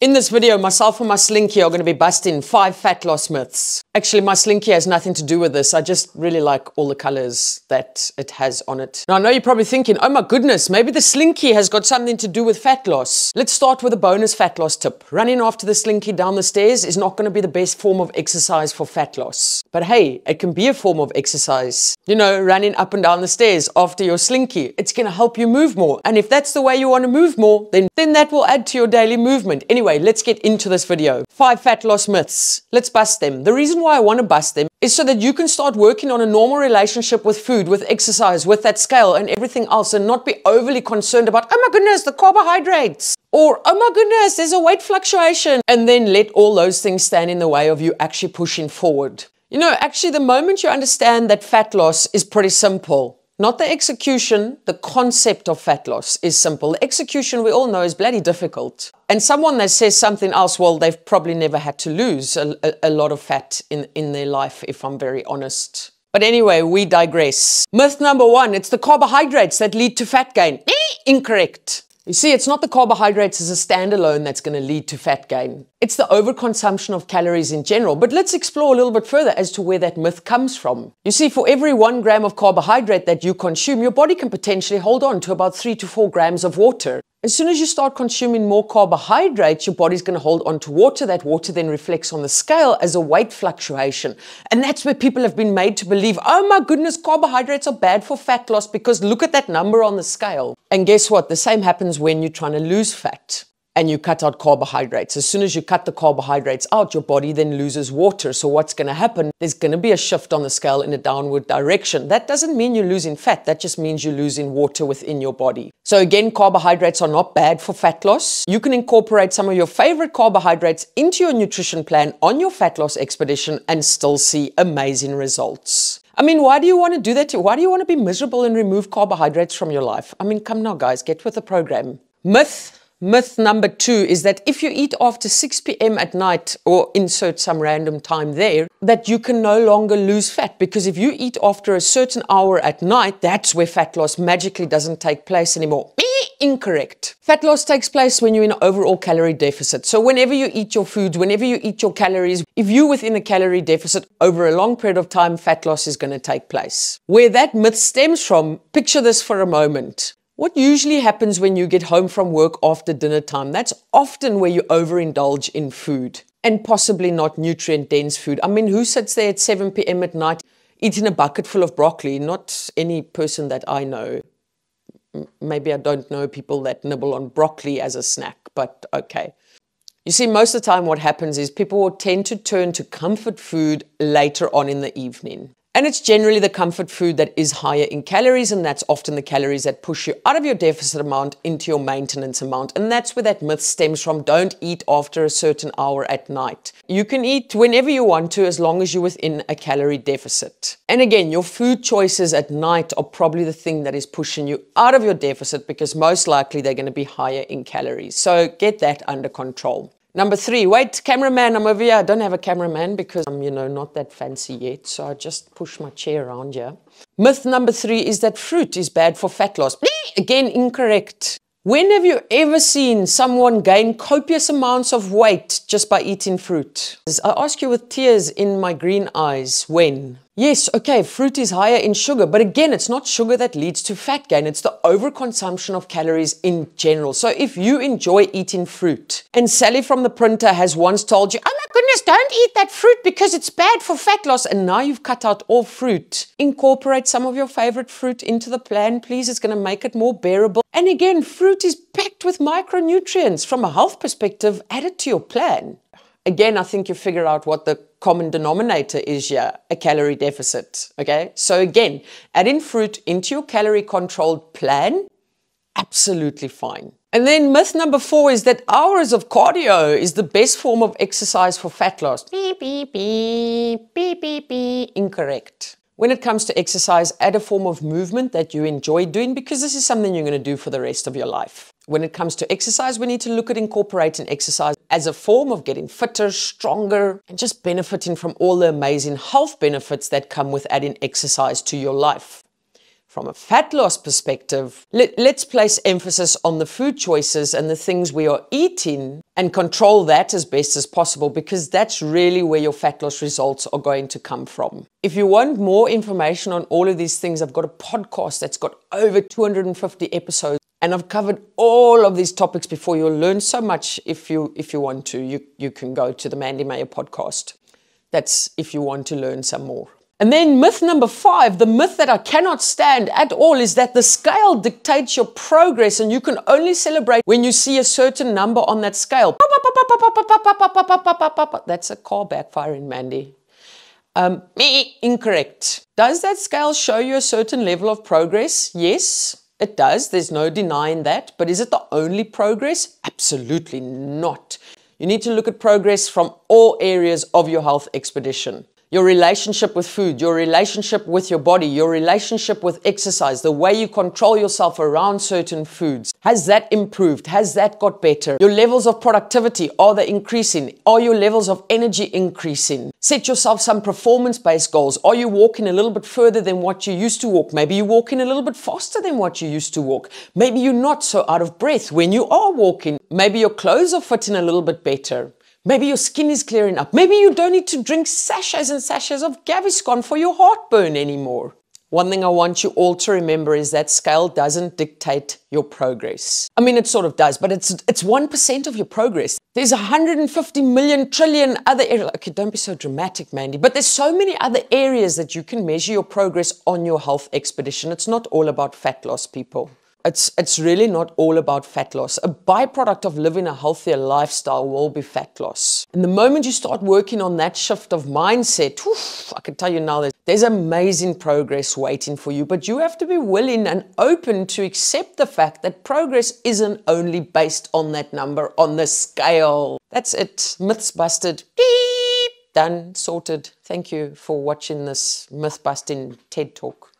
In this video, myself and my slinky are going to be busting 5 fat loss myths. Actually, my slinky has nothing to do with this. I just really like all the colors that it has on it. Now, I know you're probably thinking, oh my goodness, maybe the slinky has got something to do with fat loss. Let's start with a bonus fat loss tip. Running after the slinky down the stairs is not going to be the best form of exercise for fat loss. But hey, it can be a form of exercise. You know, running up and down the stairs after your slinky. It's going to help you move more. And if that's the way you want to move more, then that will add to your daily movement. Anyway, let's get into this video. 5 fat loss myths. Let's bust them. The reason why I want to bust them is so that you can start working on a normal relationship with food, with exercise, with that scale and everything else, and not be overly concerned about, oh my goodness, the carbohydrates, or oh my goodness, there's a weight fluctuation, and then let all those things stand in the way of you actually pushing forward. You know, actually, the moment you understand that fat loss is pretty simple, not the execution, the concept of fat loss is simple. The execution, we all know, is bloody difficult. And someone that says something else, well, they've probably never had to lose a lot of fat in their life, if I'm very honest. But anyway, we digress. Myth number 1, it's the carbohydrates that lead to fat gain. Incorrect. You see, it's not the carbohydrates as a standalone that's going to lead to fat gain. It's the overconsumption of calories in general. But let's explore a little bit further as to where that myth comes from. You see, for every 1 gram of carbohydrate that you consume, your body can potentially hold on to about 3 to 4 grams of water. As soon as you start consuming more carbohydrates, your body's going to hold on to water. That water then reflects on the scale as a weight fluctuation. And that's where people have been made to believe, oh my goodness, carbohydrates are bad for fat loss because look at that number on the scale. And guess what? The same happens when you're trying to lose fat and you cut out carbohydrates. As soon as you cut the carbohydrates out, your body then loses water. So what's going to happen? There's going to be a shift on the scale in a downward direction. That doesn't mean you're losing fat. That just means you're losing water within your body. So again, carbohydrates are not bad for fat loss. You can incorporate some of your favorite carbohydrates into your nutrition plan on your fat loss expedition and still see amazing results. I mean, why do you want to do that? Why do you want to be miserable and remove carbohydrates from your life? I mean, come now, guys, get with the program. Myth number 2 is that if you eat after 6 p.m. at night, or insert some random time there, that you can no longer lose fat. Because if you eat after a certain hour at night, that's where fat loss magically doesn't take place anymore. Incorrect. Fat loss takes place when you're in an overall calorie deficit. So whenever you eat your foods, whenever you eat your calories, if you're within a calorie deficit over a long period of time, fat loss is going to take place. Where that myth stems from, picture this for a moment. What usually happens when you get home from work after dinner time? That's often where you overindulge in food, and possibly not nutrient-dense food. I mean, who sits there at 7 p.m. at night eating a bucket full of broccoli? Not any person that I know. Maybe I don't know people that nibble on broccoli as a snack, but okay. You see, most of the time what happens is people will tend to turn to comfort food later on in the evening. And it's generally the comfort food that is higher in calories, and that's often the calories that push you out of your deficit amount into your maintenance amount. And that's where that myth stems from. Don't eat after a certain hour at night. You can eat whenever you want to, as long as you're within a calorie deficit. And again, your food choices at night are probably the thing that is pushing you out of your deficit, because most likely they're going to be higher in calories. So get that under control. Number 3, wait, cameraman, I'm over here. I don't have a cameraman because I'm, not that fancy yet. So I just push my chair around here. Myth number 3 is that fruit is bad for fat loss. Again, incorrect. When have you ever seen someone gain copious amounts of weight just by eating fruit? I ask you with tears in my green eyes, when? Yes, okay, fruit is higher in sugar, but again, it's not sugar that leads to fat gain. It's the overconsumption of calories in general. So if you enjoy eating fruit, and Sally from the printer has once told you, oh my goodness, don't eat that fruit because it's bad for fat loss, and now you've cut out all fruit, incorporate some of your favorite fruit into the plan, please. It's going to make it more bearable. And again, fruit is packed with micronutrients. From a health perspective, add it to your plan. Again, I think you figure out what the common denominator is here, a calorie deficit, okay? So again, adding fruit into your calorie controlled plan, absolutely fine. And then myth number 4 is that hours of cardio is the best form of exercise for fat loss. Beep, beep, beep, beep, beep, beep. Incorrect. When it comes to exercise, add a form of movement that you enjoy doing, because this is something you're going to do for the rest of your life. When it comes to exercise, we need to look at incorporating exercise as a form of getting fitter, stronger, and just benefiting from all the amazing health benefits that come with adding exercise to your life. From a fat loss perspective, let's place emphasis on the food choices and the things we are eating and control that as best as possible, because that's really where your fat loss results are going to come from. If you want more information on all of these things, I've got a podcast that's got over 250 episodes, and I've covered all of these topics before. You'll learn so much if you want to. You can go to the Mandy Meyer podcast. That's if you want to learn some more. And then myth number 5, the myth that I cannot stand at all, is that the scale dictates your progress and you can only celebrate when you see a certain number on that scale. That's a car backfiring, Mandy. Incorrect. Does that scale show you a certain level of progress? Yes, it does. There's no denying that. But is it the only progress? Absolutely not. You need to look at progress from all areas of your health expedition. Your relationship with food, your relationship with your body, your relationship with exercise, the way you control yourself around certain foods. Has that improved? Has that got better? Your levels of productivity, are they increasing? Are your levels of energy increasing? Set yourself some performance-based goals. Are you walking a little bit further than what you used to walk? Maybe you're walking a little bit faster than what you used to walk. Maybe you're not so out of breath when you are walking. Maybe your clothes are fitting a little bit better. Maybe your skin is clearing up. Maybe you don't need to drink sachets and sachets of Gaviscon for your heartburn anymore. One thing I want you all to remember is that scale doesn't dictate your progress. I mean, it sort of does, but it's 1% of your progress. There's 150 million trillion other areas. Okay, don't be so dramatic, Mandy. But there's so many other areas that you can measure your progress on your health expedition. It's not all about fat loss, people. It's really not all about fat loss. A byproduct of living a healthier lifestyle will be fat loss. And the moment you start working on that shift of mindset, I can tell you now, there's amazing progress waiting for you, but you have to be willing and open to accept the fact that progress isn't only based on that number on the scale. That's it. Myths busted. Beep. Done. Sorted. Thank you for watching this myth-busting TED Talk.